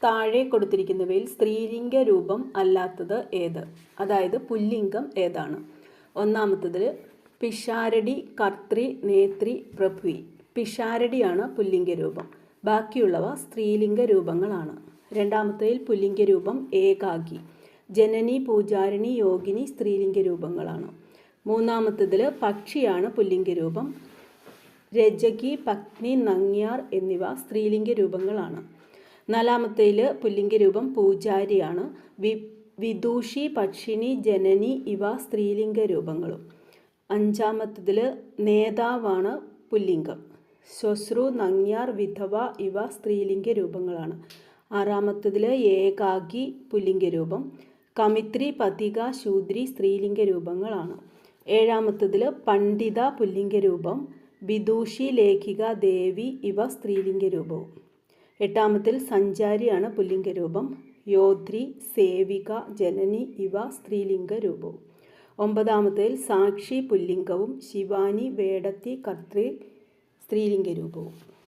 താഴെ കൊടുത്തിരിക്കുന്നവയിൽ സ്ത്രീലിംഗ രൂപം അല്ലാത്തത് ഏത്? അതായത് പുല്ലിംഗം ഏതാണ്? ഒന്നാമത്തതിൽ പിഷാരടി, കർത്തൃ, നേത്രി, പ്രഭ്വി. പിഷാരടിയാണ് പുല്ലിംഗ രൂപം. ബാക്കിയുള്ളവ സ്ത്രീലിംഗ രൂപങ്ങളാണ്. രണ്ടാമത്തതിൽ പുല്ലിംഗ രൂപം ഏകാഗി. ജനനി, പൂജാരിണി, യോഗിനി സ്ത്രീലിംഗ രൂപങ്ങളാണ്. മൂന്നാമത്തതിൽ പക്ഷിയാണ് പുല്ലിംഗ രൂപം. രജകി, പത്നി, നങ്ങ്യാർ എന്നിവ സ്ത്രീലിംഗ രൂപങ്ങളാണ്. നാലാമത്തേൽ പുല്ലിംഗ രൂപം പൂജാരിയാണ്. വിദൂഷി, പക്ഷിണി, ജനനി ഇവ സ്ത്രീലിംഗ രൂപങ്ങളും. അഞ്ചാമത്തതിൽ നേതാവാണ് പുല്ലിംഗം. ശ്വശ്രു, നങ്ങ്യാർ, വിധവ ഇവ സ്ത്രീലിംഗ രൂപങ്ങളാണ്. ആറാമത്തതിൽ ഏകാഗി പുല്ലിംഗ രൂപം. കമിത്രി, പതിക, ശൂദ്രി സ്ത്രീലിംഗ രൂപങ്ങളാണ്. ഏഴാമത്തതിൽ പണ്ഡിത പുല്ലിംഗ രൂപം. വിദൂഷി, ലേഖിക, ദേവി ഇവ സ്ത്രീലിംഗ രൂപവും. എട്ടാമത്തിൽ സഞ്ചാരിയാണ് പുല്ലിംഗ രൂപം. യോദ്ധ്രി, സേവിക, ജനനി ഇവ സ്ത്രീലിംഗ രൂപവും. ഒമ്പതാമത്തിൽ സാക്ഷി പുല്ലിംഗവും. ശിവാനി, വേടത്തി, കർത്തൃ സ്ത്രീലിംഗ രൂപവും.